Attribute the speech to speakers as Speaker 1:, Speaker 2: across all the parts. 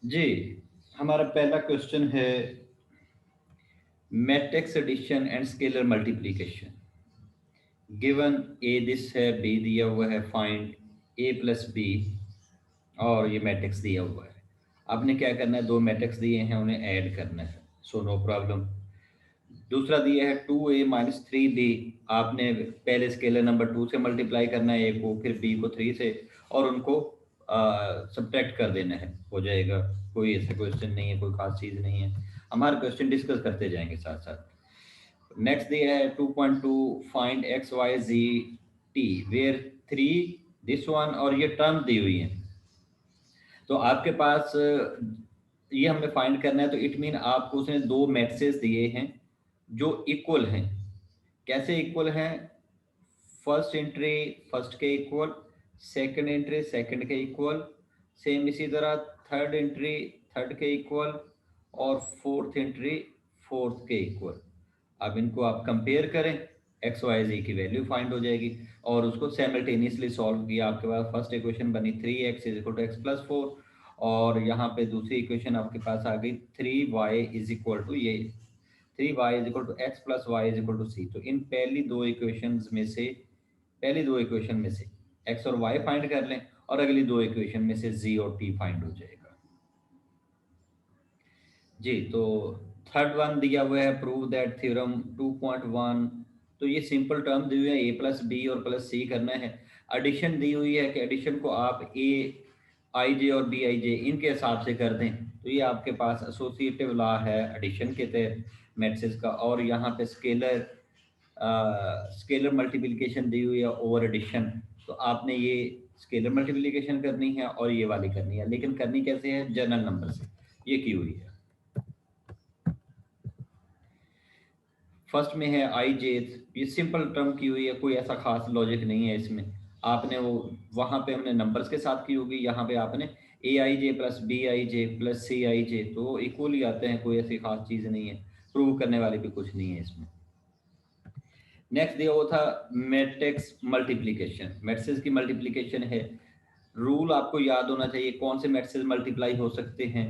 Speaker 1: जी, हमारा पहला क्वेश्चन है matrix addition and scalar multiplication. Given A this है, बी दिया हुआ है, फाइंड ए प्लस बी, और ये मैट्रिक्स दिया हुआ है। आपने क्या करना है, दो मैट्रिक्स दिए हैं उन्हें ऐड करना है, सो नो प्रॉब्लम। दूसरा दिया है 2a-3b, आपने पहले स्केलर नंबर 2 से मल्टीप्लाई करना है ए को, फिर बी को 3 से, और उनको सब्ट्रैक्ट कर देना है, हो जाएगा। कोई ऐसा क्वेश्चन नहीं है, कोई खास चीज़ नहीं है, हमारे क्वेश्चन डिस्कस करते जाएंगे साथ साथ। नेक्स्ट दिया है 2.2 find X Y G T where 3 this one, और ये टर्म दी हुई है। तो आपके पास ये हमें फाइंड करना है, तो इट मीन आपको उसने दो मैट्रिसेस दिए हैं जो इक्वल हैं। कैसे इक्वल हैं? फर्स्ट एंट्री फर्स्ट के इक्वल, सेकंड एंट्री सेकंड के इक्वल, सेम इसी तरह थर्ड एंट्री थर्ड के इक्वल, और फोर्थ एंट्री फोर्थ के इक्वल। अब इनको आप कंपेयर करें, एक्स वाई जी की वैल्यू फाइंड हो जाएगी, और उसको साइमल्टेनियसली सॉल्व किया। आपके पास फर्स्ट इक्वेशन बनी 3x is equal to x plus 4, और यहाँ पे दूसरी इक्वेशन आपके पास आ गई 3y इज इक्वल टू ये 3y is equal to x plus y is equal to c. तो इन पहली दो इक्वेशन में से x और y फाइंड कर लें, और अगली दो इक्वेशन में से z और t फाइंड हो जाएगा। जी, तो थर्ड वन दिया हुआ है प्रूव दैट थ्योरम 2.1। तो ये सिंपल टर्म दी हुई है, ए प्लस बी और प्लस सी करना है। एडिशन दी हुई है कि एडिशन को आप ए आई जे और बी आई जे इनके हिसाब से कर दें। तो ये आपके पास एसोसिएटिव लॉ है एडिशन के तहत मैट्रिक्स का। और यहाँ पे स्केलर मल्टीप्लिकेशन दी हुई है ओवर एडिशन। तो आपने ये स्केलर मल्टीप्लिकेशन करनी है और ये वाली करनी है, लेकिन करनी कैसे है? जनरल नंबर से। ये की हुई है। फर्स्ट में है आई जे, ये सिंपल टर्म की हुई है, कोई ऐसा खास लॉजिक नहीं है इसमें। आपने वो वहां पे हमने नंबर्स के साथ की होगी, यहाँ पे आपने A I J plus B I J plus C I J, तो इक्वल ही आते हैं, कोई ऐसी खास चीज़ नहीं है, प्रूव करने वाली भी कुछ नहीं है इसमें। नेक्स्ट दिया वो था मैट्रिक्स मल्टीप्लिकेशन। मैट्रिक्स की मल्टीप्लिकेशन है, रूल आपको याद होना चाहिए कौन से मैट्रिक्स मल्टीप्लाई हो सकते हैं।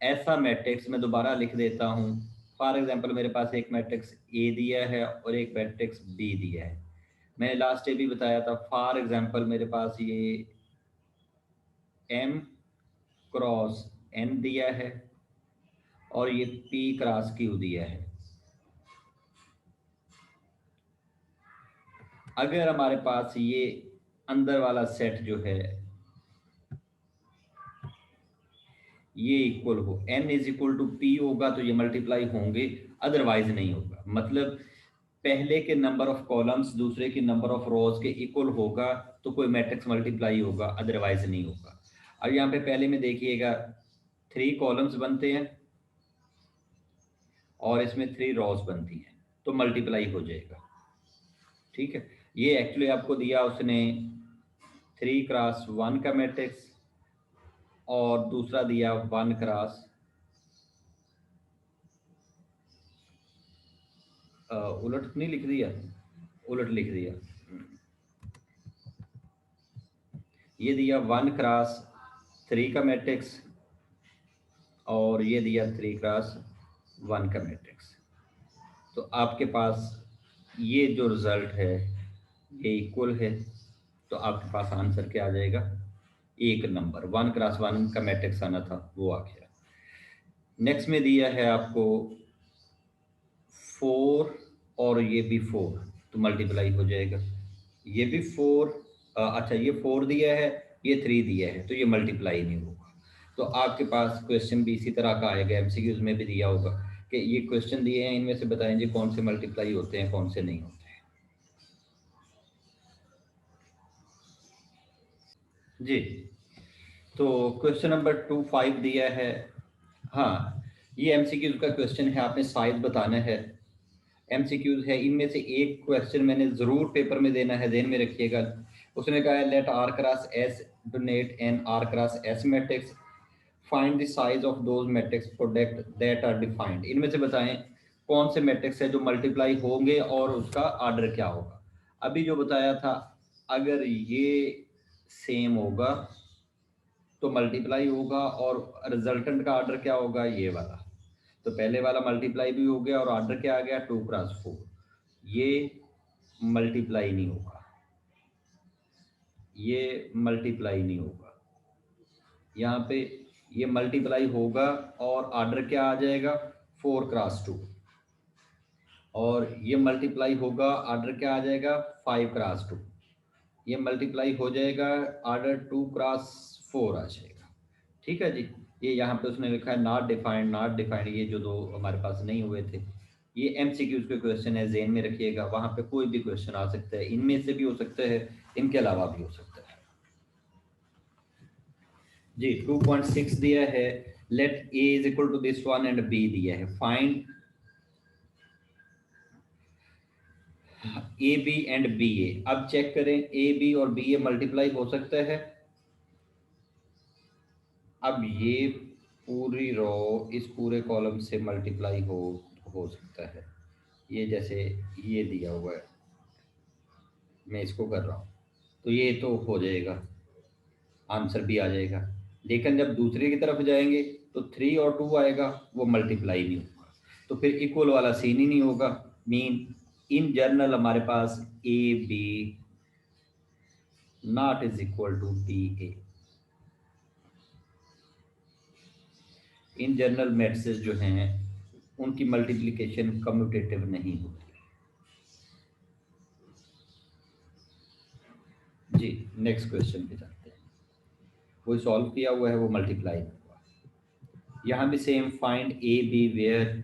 Speaker 1: ऐसा मैट्रिक्स मैं दोबारा लिख देता हूँ। फॉर एग्जांपल मेरे पास एक मैट्रिक्स ए दिया है और एक मैट्रिक्स बी दिया है। मैंने लास्ट डे भी बताया था, फॉर एग्जांपल मेरे पास ये एम क्रॉस एन दिया है और ये पी क्रॉस क्यू दिया है। अगर हमारे पास ये अंदर वाला सेट जो है ये इक्वल हो, n is equal to P होगा तो ये मल्टीप्लाई होंगे, अदरवाइज नहीं होगा। मतलब पहले के नंबर ऑफ कॉलम्स दूसरे के नंबर ऑफ रोज के इक्वल होगा तो कोई मैट्रिक्स मल्टीप्लाई होगा, अदरवाइज नहीं होगा। अब यहाँ पे पहले में देखिएगा 3 कॉलम्स बनते हैं और इसमें 3 रोज बनती हैं, तो मल्टीप्लाई हो जाएगा। ठीक है, ये एक्चुअली आपको दिया उसने 3x1 का मैट्रिक्स, और दूसरा दिया 1x उलट नहीं लिख दिया, उलट लिख दिया। ये दिया 1x3 का मैट्रिक्स, और ये दिया 3x1 का मैट्रिक्स। तो आपके पास ये जो रिजल्ट है ये इक्वल है, तो आपके पास आंसर क्या आ जाएगा? एक नंबर 1x1 का मैट्रिक्स आना था वो आ गया। नेक्स्ट में दिया है आपको 4 और ये भी 4, तो मल्टीप्लाई हो जाएगा। ये भी 4, अच्छा ये 4 दिया है, ये 3 दिया है, तो ये मल्टीप्लाई नहीं होगा। तो आपके पास क्वेश्चन भी इसी तरह का आएगा, एमसीक्यूज में भी दिया होगा कि ये क्वेश्चन दिए हैं, इनमें से बताएं जी कौन से मल्टीप्लाई होते हैं कौन से नहीं होते हैं। जी, तो क्वेश्चन नंबर 25 दिया है। हाँ, ये एमसीक्यूज का क्वेश्चन है, आपने साइज बताना है। एमसीक्यूज है, इनमें से एक क्वेश्चन मैंने जरूर पेपर में देना है, ध्यान में रखिएगा। उसने कहा है let R cross S denote an R cross S matrix, find the size of those matrix product that are defined. इनमें से बताएं कौन से मैट्रिक्स है जो मल्टीप्लाई होंगे और उसका आर्डर क्या होगा। अभी जो बताया था, अगर ये सेम होगा तो मल्टीप्लाई होगा और रिजल्टेंट का ऑर्डर क्या होगा, ये वाला। तो पहले वाला मल्टीप्लाई भी हो गया और ऑर्डर क्या आ गया, 2x4। ये मल्टीप्लाई नहीं होगा, ये मल्टीप्लाई नहीं होगा, यहाँ पे ये मल्टीप्लाई होगा और ऑर्डर क्या आ जाएगा, 4x2। और ये मल्टीप्लाई होगा, ऑर्डर क्या आ जाएगा, 5x2। ये मल्टीप्लाई हो जाएगा, ऑर्डर 2x4 आ जाएगा। ठीक है जी। ये यहाँ पे उसने लिखा है नॉट डिफाइंड, नॉट डिफाइंड, ये जो दो हमारे पास नहीं हुए थे। ये एमसीक्यूज के क्वेश्चन है, ज़हन में रखिएगा। वहाँ पे कोई भी क्वेश्चन आ सकता है, इनमें से भी हो सकता है, इनके अलावा भी हो सकता है जी। 2.6 दिया है, let A is equal to this one and B दिया है, find A B and B A. अब चेक करें, ए बी और बी ए मल्टीप्लाई हो सकता है। अब ये पूरी रो इस पूरे कॉलम से मल्टीप्लाई हो सकता है। ये जैसे ये दिया हुआ है, मैं इसको कर रहा हूँ, तो ये तो हो जाएगा, आंसर भी आ जाएगा। लेकिन जब दूसरे की तरफ जाएंगे तो 3 और 2 आएगा, वो मल्टीप्लाई नहीं होगा, तो फिर इक्वल वाला सीन ही नहीं होगा। मीन इन जनरल हमारे पास A B not is equal to D A. In general matrices जो हैं उनकी मल्टीप्लिकेशन कम्यूटेटिव नहीं होती जी। नेक्स्ट क्वेश्चन पे जाते हैं, वो सॉल्व किया हुआ है, वो मल्टीप्लाई हुआ। यहाँ भी same, find A B where.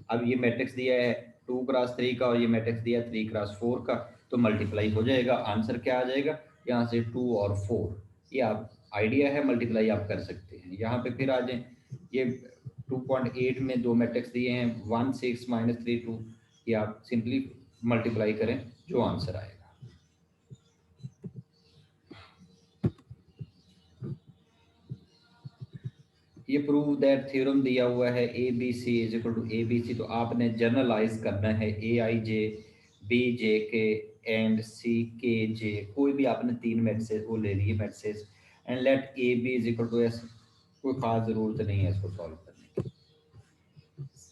Speaker 1: अब ये मैट्रिक्स दिया है 2x3 का और ये मैट्रिक्स दिया 3x4 का, तो मल्टीप्लाई हो जाएगा। आंसर क्या आ जाएगा, यहाँ से 2 और 4। ये आप आइडिया है, मल्टीप्लाई आप कर सकते हैं। यहाँ पे फिर आ जाए, ये 2.8 में दो मैट्रिक्स दिए हैं 1 6 -3 2, ये आप सिंपली मल्टीप्लाई करें, जो आंसर आएगा। ये प्रूव दैट थ्योरम दिया हुआ है A B C is equal to A B C, तो आपने जनरलाइज करना है ए आई जे बी जे के एंड सी के जे, कोई भी आपने तीन मैट्रिसेस वो ले लिए matrices, and let A B is equal to S. कोई खास जरूरत नहीं है इसको सॉल्व करने की।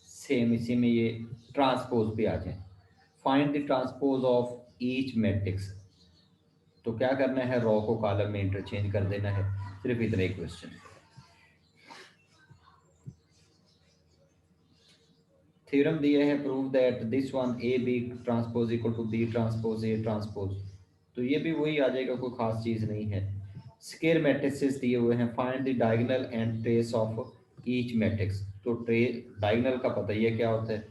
Speaker 1: सेम इसी में ये ट्रांसपोज पे आ जाए, find the transpose of each matrix. तो क्या करना है, रॉ को कॉलम में इंटरचेंज कर देना है, सिर्फ इतना ही क्वेश्चन। थ्योरम दिया है, prove that this one A B transpose equal to B transpose A transpose, तो ये भी वही आ जाएगा, कोई खास चीज़ नहीं है। स्केयर मैट्रिसेस दिए हुए हैं, find the diagonal and trace of each matrix. तो ट्रे डायगोनल का पता ही है क्या होता है,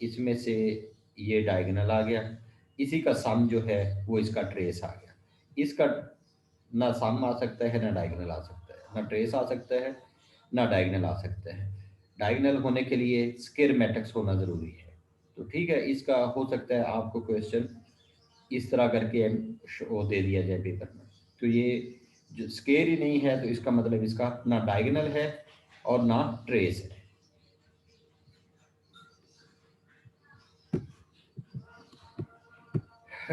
Speaker 1: इसमें से ये डायगोनल आ गया, इसी का सम जो है वो इसका ट्रेस आ गया। इसका ना सम आ सकता है, ना डायगोनल आ सकता है, ना ट्रेस आ सकता है, ना डायगोनल आ सकता है। डायगोनल होने के लिए स्क्वायर मैट्रिक्स होना ज़रूरी है। तो ठीक है, इसका हो सकता है आपको क्वेश्चन इस तरह करके वो दे दिया जाए पेपर में। तो ये जो स्क्वायर ही नहीं है, तो इसका मतलब इसका ना डायगोनल है और ना ट्रेस है।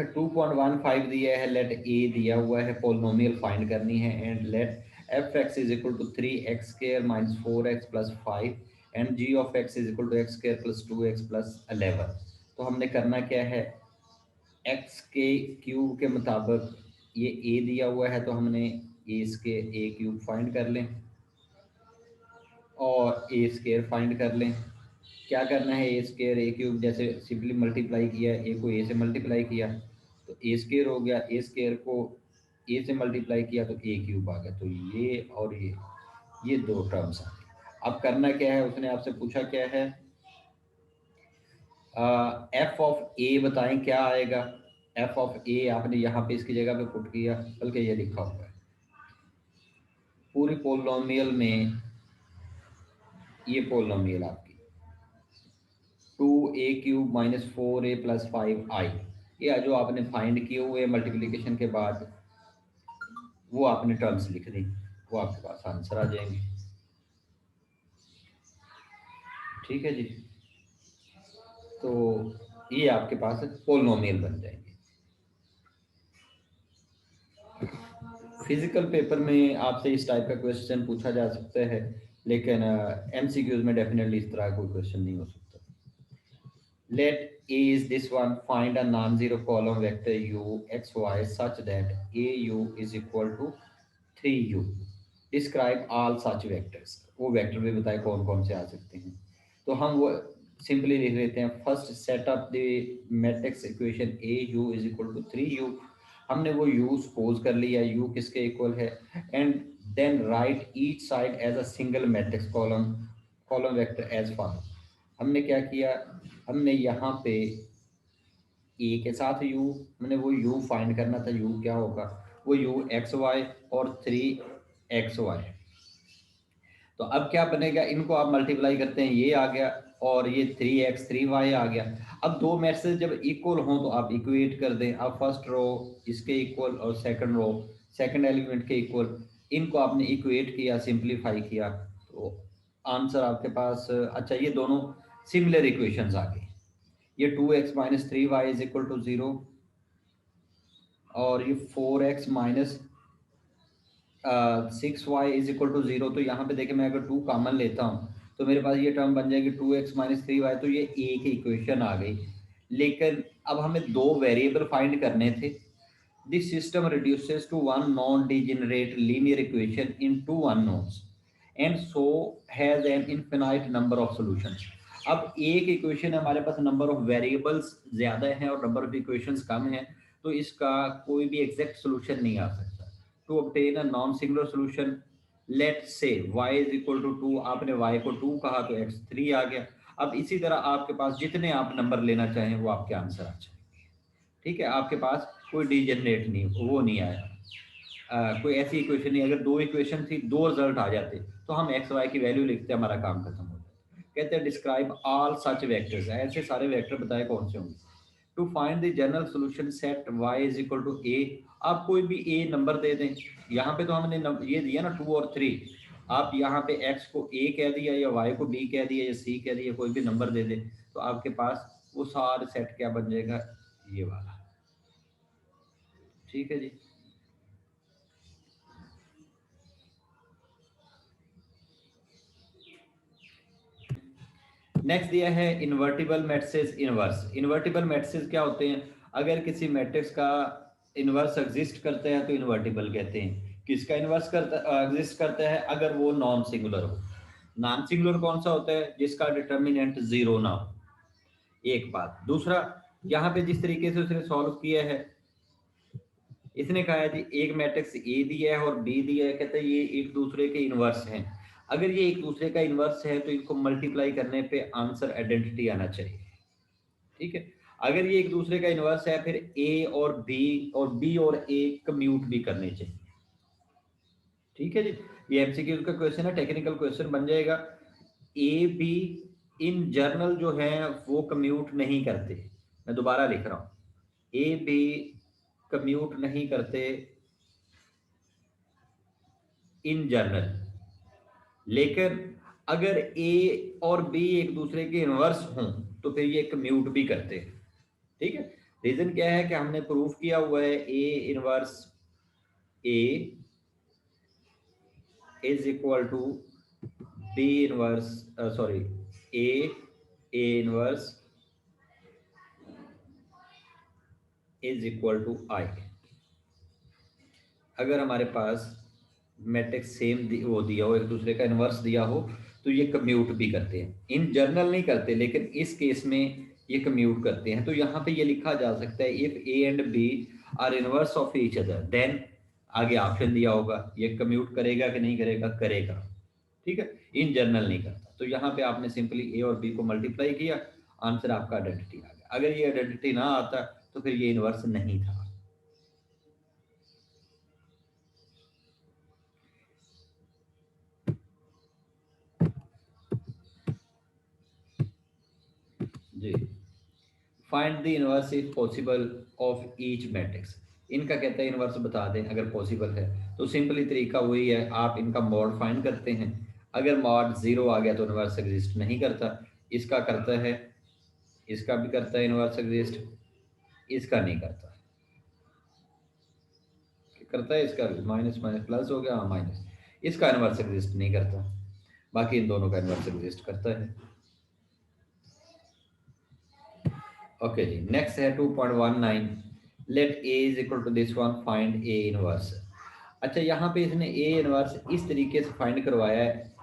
Speaker 1: 2.15 दिया है, लेट ए दिया हुआ है, पोलिनोमियल फाइंड करनी है, and let F X is equal to 3x square minus 4x plus 5 and G of X is equal to X square plus 2x plus 11। तो हमने करना क्या है, एक्स के क्यूब के मुताबिक ये ए दिया हुआ है, तो हमने इसके ए क्यूब फाइंड कर लें और ए स्क्वायर फाइंड कर लें। क्या करना है, ए स्क्वायर ए क्यूब, जैसे सिंपली मल्टीप्लाई किया, ए को ए से मल्टीप्लाई किया तो ए स्क्वायर हो गया, ए स्क्वायर को ए से मल्टीप्लाई किया तो ए क्यूब आ गया। तो ये और ये दो टर्म्स आ गए। अब करना क्या है, उसने आपसे पूछा क्या है, एफ ऑफ ए बताएं क्या आएगा। एफ ऑफ ए आपने यहाँ पे इसकी जगह पे पुट किया, बल्कि ये लिखा हुआ है पूरी पोलिनोमियल में, ये पोलिनोमियल आपकी 2a³ minus 4a plus 5i, ये जो आपने फाइंड किए हुए मल्टीप्लिकेशन के बाद वो आपने टर्म्स लिख दी, वो आपके पास आंसर आ जाएंगे। ठीक है जी, तो ये आपके पास पोलिनोमियल बन जाएंगे। फिजिकल पेपर में आपसे इस टाइप का क्वेश्चन पूछा जा सकता है, लेकिन एमसीक्यूज में डेफिनेटली इस तरह कोई क्वेश्चन नहीं हो सकता। Let A is this one. Find a non-zero column vector u x y such that AU is equal to 3u. Describe all such vectors. वो वेक्टर भी बताए कौन कौन से आ सकते हैं। तो हम वो सिंपली लिख लेते हैं, first set up the matrix equation AU is equal to 3u। हमने वो u सपोज कर लिया, u किसके इक्वल है, and then write each side as a single matrix column vector as follow. हमने क्या किया, हमने यहाँ पे ए के साथ यू, हमने वो यू फाइंड करना था, यू क्या होगा, वो यू एक्स वाई और 3xy। तो अब क्या बनेगा, इनको आप मल्टीप्लाई करते हैं, ये आ गया और ये 3x 3y आ गया। अब दो मैट्रिक्स जब इक्वल हों तो आप इक्वेट कर दें। अब फर्स्ट रो इसके इक्वल और सेकंड रो सेकंड एलिमेंट के इक्वल, इनको आपने इक्वेट किया, सिंप्लीफाई किया, तो आंसर आपके पास, अच्छा ये दोनों सिमिलर इक्वेशंस आ गई। ये 2x minus 3y is equal to 0 और ये 4x minus 6y is equal to 0। तो यहाँ पे देखिए मैं अगर 2 कॉमन लेता हूँ तो मेरे पास ये टर्म बन जाएगी 2x माइनस 3y। तो ये एक इक्वेशन आ गई, लेकिन अब हमें दो वेरिएबल फाइंड करने थे। This system reduces to one non degenerate linear equation in two unknowns and so has an infinite number of solutions. अब एक इक्वेशन है, हमारे पास नंबर ऑफ वेरिएबल्स ज़्यादा हैं और नंबर ऑफ इक्वेशंस कम हैं, तो इसका कोई भी एग्जैक्ट सॉल्यूशन नहीं आ सकता। To obtain a non singular solution, let say y is equal to 2, आपने y को 2 कहा तो x 3 आ गया। अब इसी तरह आपके पास जितने आप नंबर लेना चाहें वो आपके आंसर आ जाएंगे। ठीक है, आपके पास कोई डिजेनरेट नहीं, वो नहीं आया। कोई ऐसी इक्वेशन नहीं, अगर दो इक्वेशन थी दो रिजल्ट आ जाते तो हम एक्स वाई की वैल्यू लिखते, हमारा काम खत्म हो जाता। कहते हैं डिस्क्राइब ऑल सच वेक्टर्स, ऐसे सारे वेक्टर बताए कौन से होंगे। To find the general solution set y is equal to a, आप कोई भी a नंबर दे दें। यहाँ पे तो हमने ये दिया ना 2 और 3, आप यहाँ पे x को a कह दिया या y को b कह दिया या c कह दिया, कोई भी नंबर दे दे, तो आपके पास वो सारे सेट क्या बन जाएगा, ये वाला। ठीक है जी। नेक्स्ट दिया है invertible matrices inverse. Invertible matrices क्या होते हैं, अगर किसी मैट्रिक्स का इनवर्स एग्जिस्ट करता है तो इन्वर्टिबल कहते हैं। किसका इनवर्स करता एग्जिस्ट करता है, अगर वो नॉन सिंगुलर हो। नॉन सिंगुलर कौन सा होता है, जिसका डिटर्मिनेंट जीरो ना हो। एक बात, दूसरा यहाँ पे जिस तरीके से उसने सॉल्व किया है, इसने कहा है जी एक मैट्रिक्स ए दिया है और बी दिया है, कहते हैं ये एक दूसरे के इनवर्स हैं। अगर ये एक दूसरे का इनवर्स है तो इनको मल्टीप्लाई करने पे आंसर आइडेंटिटी आना चाहिए। ठीक है, अगर ये एक दूसरे का इनवर्स है फिर ए और बी और ए कम्यूट भी करने चाहिए। ठीक है जी, ये एमसीक्यू का क्वेश्चन है, टेक्निकल क्वेश्चन बन जाएगा। ए बी इन जर्नल जो है वो कम्यूट नहीं करते, मैं दोबारा लिख रहा हूं, ए बी कम्यूट नहीं करते इन जनरल, लेकिन अगर ए और बी एक दूसरे के इनवर्स हों तो फिर ये कम्यूट भी करते हैं। ठीक है, रीजन क्या है कि हमने प्रूफ किया हुआ है A inverse A is equal to B inverse, sorry A inverse is equal to I. अगर हमारे पास मैट्रिक्स सेम वो दिया हो, एक दूसरे का इनवर्स दिया हो, तो ये कम्यूट भी करते हैं। इन जनरल नहीं करते, लेकिन इस केस में ये कम्यूट करते हैं। तो यहाँ पे ये लिखा जा सकता है if A and B are inverse of each other then, आगे ऑप्शन दिया होगा, ये कम्यूट करेगा कि नहीं करेगा, करेगा। ठीक है, इन जनरल नहीं करता। तो यहाँ पे आपने सिंपली ए और बी को मल्टीप्लाई किया, आंसर आपका आइडेंटिटी आ गया। अगर ये आइडेंटिटी ना आता तो फिर ये इनवर्स नहीं था। जी, find the inverse if possible of each matrix. इनका कहते हैं इनवर्स बता दें अगर पॉसिबल है। तो सिंपली तरीका वही है, आप इनका मॉड फाइंड करते हैं। अगर मॉड 0 आ गया तो इनवर्स एग्जिस्ट नहीं करता, इसका करता है, इसका भी करता है इनवर्स एग्जिस्ट, इसका नहीं करता। करता है, इसका माइनस माइनस प्लस हो गया, हाँ माइनस, इसका इनवर्स एग्जिस्ट नहीं करता, बाकी इन दोनों का इनवर्स एग्जिस्ट करता है। ओके जी, नेक्स्ट है 2.19, let A is equal to this one, find A inverse. अच्छा, यहाँ पे इसने ए इनवर्स इस तरीके से फाइंड करवाया है,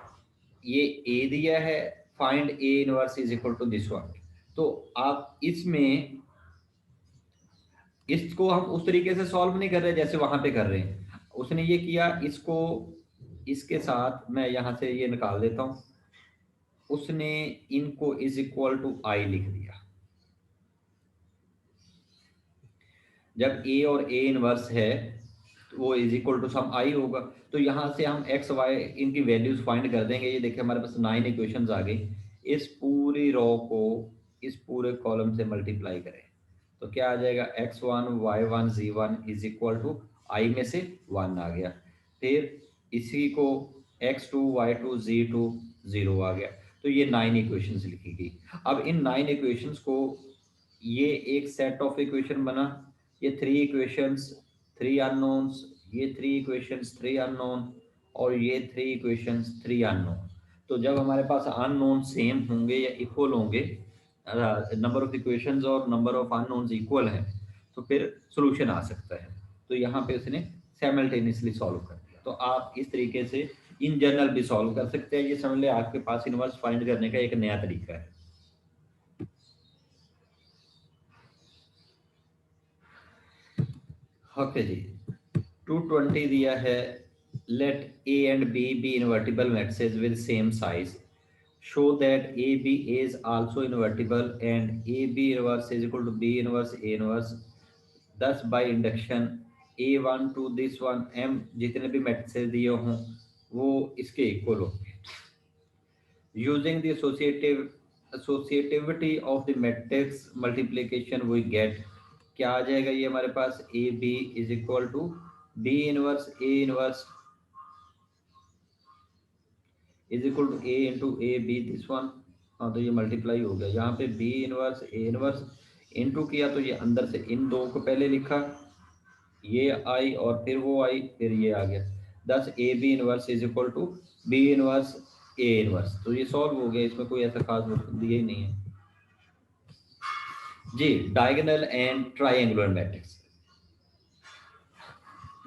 Speaker 1: ये ए दिया है, find A inverse is equal to this one. तो आप इसमें इसको हम उस तरीके से सॉल्व नहीं कर रहे जैसे वहां पे कर रहे हैं, उसने ये किया, इसको इसके साथ मैं यहां से ये निकाल देता हूं, उसने इनको इज इक्वल टू आई लिख दिया। जब ए और ए इनवर्स है तो वो इज इक्वल टू सम आई होगा, तो यहाँ से हम एक्स वाई इनकी वैल्यूज फाइंड कर देंगे। ये देखिए हमारे पास 9 इक्वेशंस आ गई, इस पूरी रो को इस पूरे कॉलम से मल्टीप्लाई करें तो क्या आ जाएगा, x1 y1 z1 is equal to आई में से 1 आ गया, फिर इसी को x2 y2 z2 0 आ गया। तो ये 9 इक्वेशंस लिखी गई। अब इन 9 इक्वेशंस को ये एक सेट ऑफ इक्वेशन बना, ये 3 इक्वेशंस 3 अननोन्स, ये 3 इक्वेशंस 3 अननोन, और ये 3 इक्वेशंस 3 अननोन। तो जब हमारे पास अननोन सेम होंगे या इक्वल होंगे, नंबर ऑफ इक्वेशंस और नंबर ऑफ अननोन्स इक्वल हैं, तो फिर सॉल्यूशन आ सकता है। तो यहाँ पे उसने साइमल्टेनियसली सॉल्व कर दिया। तो आप इस तरीके से इन जनरल भी सॉल्व कर सकते हैं। ये समझ ले आपके पास इनवर्स फाइंड करने का एक नया तरीका है। ओके जी, 220 दिया है, let A and B be invertible matrices with same size, show that AB is also invertible and AB inverse is equal to B inverse A inverse। thus by induction A1 to this one M जितने भी matrices दिए हों वो इसके equal होंगे। Using the associativity of the matrix multiplication we get, क्या आ जाएगा ये हमारे पास, AB is equal to B inverse A inverse is equal to A into A B this one. हाँ, तो ये मल्टीप्लाई हो गया, यहाँ पे B inverse A inverse into किया, तो ये अंदर से इन दो को पहले लिखा, ये आई और फिर वो आई, फिर ये आ गया। Thus A B inverse is equal to B inverse A inverse. तो ये सॉल्व हो गया, इसमें कोई ऐसा खास दिया ही नहीं है जी। डायगोनल एंड ट्राइंगुलर मैट्रिक्स,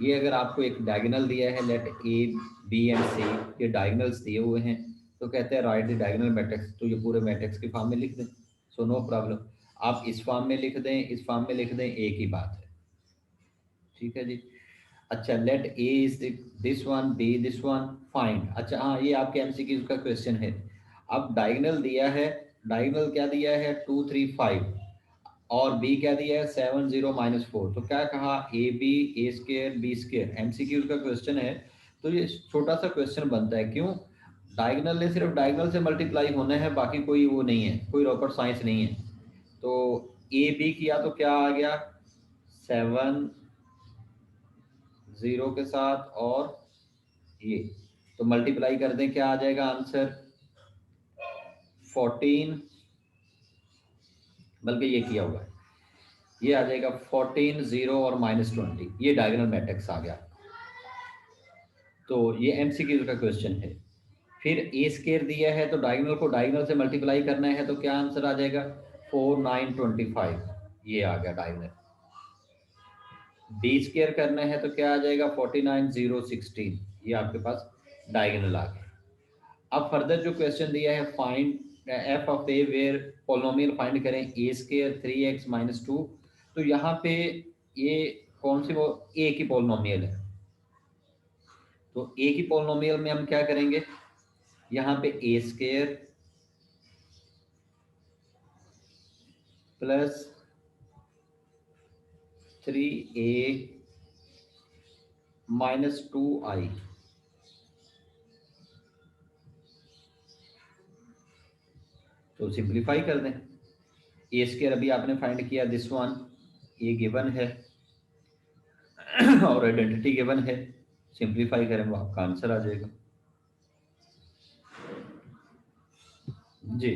Speaker 1: ये अगर आपको एक डायगोनल दिया है, लेट ए बी एंड सी, ये डायगोनल्स दिए हुए हैं, तो कहते हैं राइट द डायगोनल मैट्रिक्स, तो ये पूरे मैट्रिक्स के फॉर्म में लिख दें, सो नो प्रॉब्लम। आप इस फॉर्म में लिख दें, इस फॉर्म में लिख दें, एक ही बात है, ठीक है जी। अच्छा, let A is this one, B this one, find. अच्छा हाँ, ये आपके एमसीक्यू का क्वेश्चन है। अब डायगोनल दिया है, डायगोनल क्या दिया है, 2 3 5, और बी क्या दिया है, 7 0 -4। तो क्या कहा, A B A square B square, MCQ का क्वेश्चन है। तो ये छोटा सा क्वेश्चन बनता है, क्यों, डायगोनल ने सिर्फ डायगोनल से मल्टीप्लाई होना है, बाकी कोई वो नहीं है, कोई रॉकेट साइंस नहीं है। तो ए बी किया तो क्या आ गया, 7 0 के साथ, और ये तो मल्टीप्लाई कर दें, क्या आ जाएगा आंसर, 14, बल्कि ये किया हुआ है, ये आ जाएगा 14 0 और -20, ये डायगोनल मैट्रिक्स आ गया। तो ये एमसीक्यू का क्वेश्चन है। फिर ए स्केयर दिया है, तो डायगोनल को डायगोनल से मल्टीप्लाई करना है, तो क्या आंसर आ जाएगा, 4 9 25, ये आ गया डायगोनल। बी स्केयर करना है तो क्या आ जाएगा, 49 0 16, ये आपके पास डायगोनल आ गया। अब फर्दर जो क्वेश्चन दिया है, find F of A where polynomial find करें ए स्केयर 3x -2, तो यहाँ पे ये कौन सी वो ए की पोलिनोमियल है, तो ए की पोलिनोमियल में हम क्या करेंगे, यहाँ पे ए स्केयर प्लस 3a -2i, तो सिंप्लीफाई कर दें। ए स्केयर अभी आपने फाइंड किया, दिस वन ये गिवन है और आइडेंटिटी गिवन है, सिंप्लीफाई करें वो आपका आंसर आ जाएगा जी।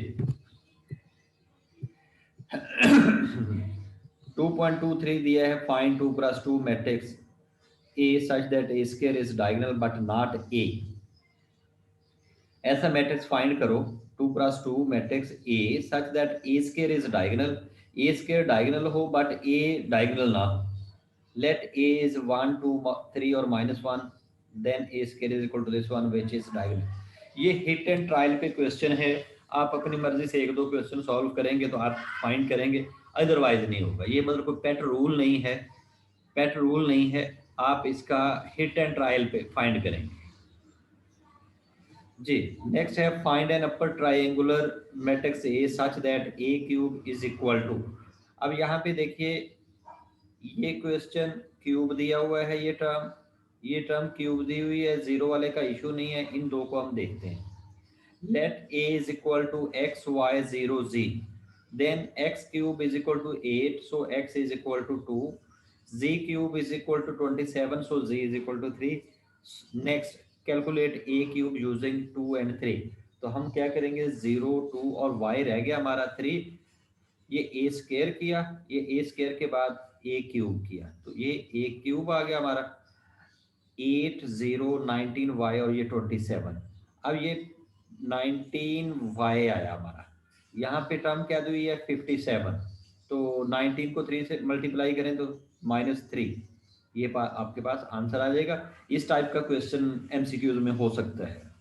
Speaker 1: 2.23 दिया है, find 2 + 2 matrix A such that A square is diagonal but not A, ऐसा मैट्रिक्स फाइंड करो 2 × 2 matrix A such that A square is diagonal, A square diagonal हो बट A डायगोनल ना हो, let A is 1 2 3 और -1, then A square is equal to this one which is diagonal। ये hit and trial पे question है, आप अपनी मर्जी से एक दो क्वेश्चन सॉल्व करेंगे तो आप फाइंड करेंगे, अदरवाइज नहीं होगा। ये मतलब कोई पेट रूल नहीं है, पेट रूल नहीं है, आप इसका हिट एंड ट्रायल पे फाइंड करेंगे जी। नेक्स्ट है find an upper triangular matrix A such that A cube is equal to. अब यहाँ पे देखिए ये क्वेश्चन क्यूब दिया हुआ है, ये टर्म क्यूब दी हुई है, जीरो वाले का इशू नहीं है। इन दो को हम देखते हैं। Let A is equal to X Y 0 z, then X cube is equal to 8 so X is equal to 2, z cube is equal to 27 so z is equal to 3। Next calculate A cube using 2 and 3। तो हम क्या करेंगे, 0 2 और y रह गया हमारा 3, ये ए square किया, ये ए स्क्वायर के बाद ए क्यूब किया, तो ये ए क्यूब आ गया हमारा 8 0 19 y और ये 27। अब ये 19 y आया हमारा, यहाँ पे टर्म क्या दी हुई है 57, तो 19 को 3 से मल्टीप्लाई करें तो -3, ये आपके पास आंसर आ जाएगा। इस टाइप का क्वेश्चन एमसीक्यूज में हो सकता है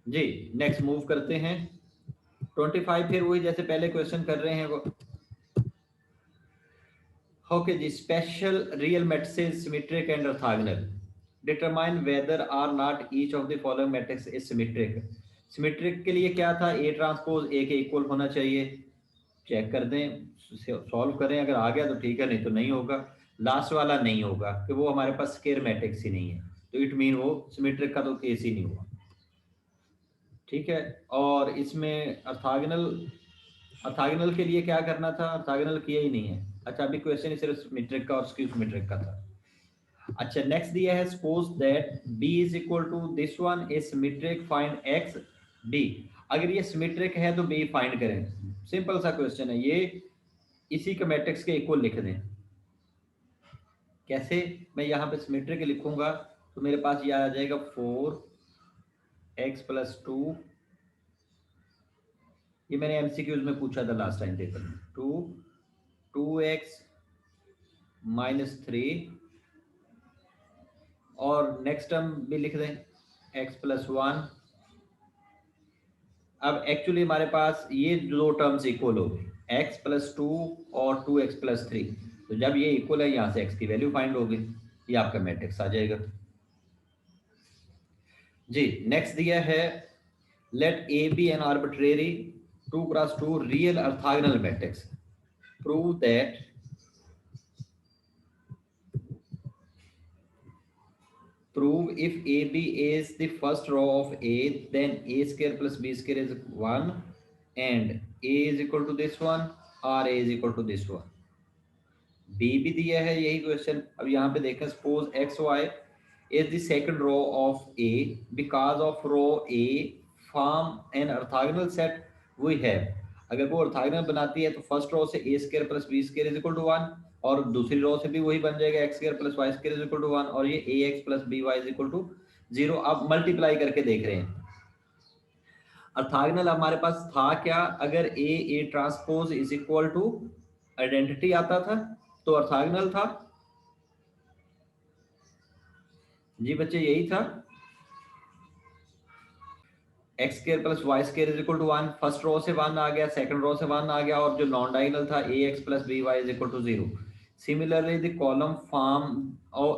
Speaker 1: जी। नेक्स्ट मूव करते हैं 25, फिर वही जैसे पहले क्वेश्चन कर रहे हैं वो। ओके जी, special real matrices symmetric and orthogonal, determine whether or not each of the following matrix is symmetric. Symmetric के लिए क्या था, ए ट्रांसपोज ए के इक्वल होना चाहिए, चेक कर दें, सॉल्व करें, अगर आ गया तो ठीक है, नहीं तो नहीं होगा। लास्ट वाला नहीं होगा कि वो हमारे पास स्क्वायर मैट्रिक्स ही नहीं है, तो इट मीन वो सिमेट्रिक का तो केस ही नहीं हुआ, ठीक है। और इसमें ऑर्थोगोनल के लिए क्या करना था, ऑर्थोगोनल किया ही नहीं है। अच्छा, अभी क्वेश्चन सिर्फ सिमेट्रिक का और स्क्यू सिमेट्रिक का था। अच्छा, नेक्स्ट दिया है suppose that b is equal to this one is symmetric, find x b। अगर ये सिमेट्रिक है तो b फाइंड करें, सिंपल सा क्वेश्चन है ये, इसी के मैट्रिक्स के इक्वल लिख दें। कैसे, मैं यहाँ पे सिमेट्रिक लिखूंगा तो मेरे पास ये आ जाएगा 4x + 2, ये मैंने एमसीक्यूज में पूछा था लास्ट टाइम पेपर में, 2x - 3 और नेक्स्ट टर्म भी लिख दें x + 1। अब एक्चुअली हमारे पास ये दो टर्म्स इक्वल हो गई, x + 2 और 2x + 3, तो जब ये इक्वल है यहाँ से x की वैल्यू फाइंड होगी, ये आपका मैट्रिक्स आ जाएगा जी। नेक्स्ट दिया है let A be an arbitrary 2 × 2 real orthogonal matrix, prove that if AB is the first row of A, then A square plus B square is 1 and A is equal to this one or A is equal to this one। B भी दिया है यही question. अब यहाँ पे देखें, suppose XY is the second row of A, because of row A form an orthogonal set we have। अगर वो ऑर्थोगोनल बनाती है तो फर्स्ट रो से A square plus B square is equal to 1 और दूसरी रो से भी वही बन जाएगा x square plus y square is equal to 1 और ये ax plus by is equal to 0। अब मल्टीप्लाई करके देख रहे हैं ऑर्थोगोनल हमारे पास था क्या, अगर a transpose is equal to identity आता था तो ऑर्थोगोनल था जी बच्चे, यही था x square plus y square is equal to 1, first row से 1 आ गया, सेकंड रो से 1 आ गया और जो नॉन डायगोनल था ax plus by is equal to 0। Similarly the column form of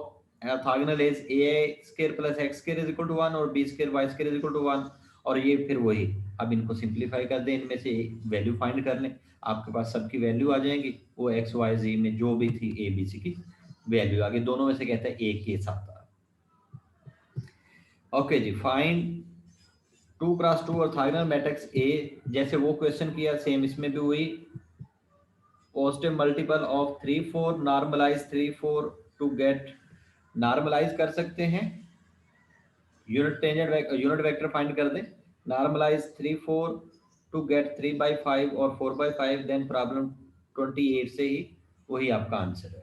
Speaker 1: orthogonal is a square plus x square is equal to 1 और b square y square is equal to 1 और ये फिर वही। अब इनको सिंप्लीफाई कर दें, इनमें से वैल्यू फाइंड कर लें, आपके पास सबकी वैल्यू आ जाएंगी, वो एक्स वाई जी में जो भी थी ए बी सी की वैल्यू आ गई, दोनों में से कहता है एक के साथ। ओके जी, फाइंड 2 × 2 ऑर्थोगोनल मैट्रिक्स ए, जैसे वो क्वेश्चन किया सेम इसमें भी हुई, positive multiple of 3 4, normalize 3 4 to get, normalize कर सकते हैं, यूनिट वेक्टर फाइंड कर दें, नॉर्मलाइज 3 4 टू गेट 3/5 और 4/5, देन प्रॉब्लम 28 से ही वही आपका आंसर है।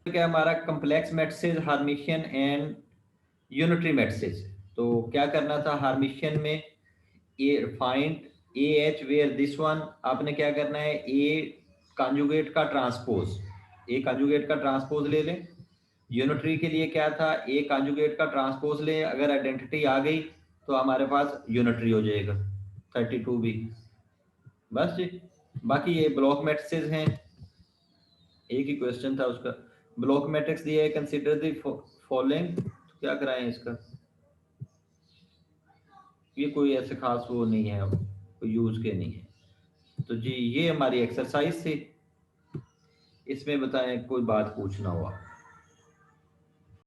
Speaker 1: क्या हमारा complex matrices, Hermitian and unitary matrices. तो क्या करना था हार्मिशियन में, A find A H where this one, आपने क्या करना है ए कॉन्जुगेट का ट्रांसपोज, ए कॉन्जुगेट का ट्रांसपोज ले लें। यूनिटरी के लिए क्या था, ए कॉन्जुगेट का ट्रांसपोज ले, अगर आइडेंटिटी आ गई तो हमारे पास यूनिटरी हो जाएगा 32 भी। बस जी, बाकी ये ब्लॉक मैट्रिसेस हैं, एक ही क्वेश्चन था उसका। ब्लॉक मैट्रिक्स दिया है, कंसीडर द फॉलोइंग, तो क्या कराएं इसका, ये कोई ऐसे खास वो नहीं है, कोई यूज के नहीं है। तो जी ये हमारी एक्सरसाइज थी, इसमें बताएं कोई बात पूछना हुआ।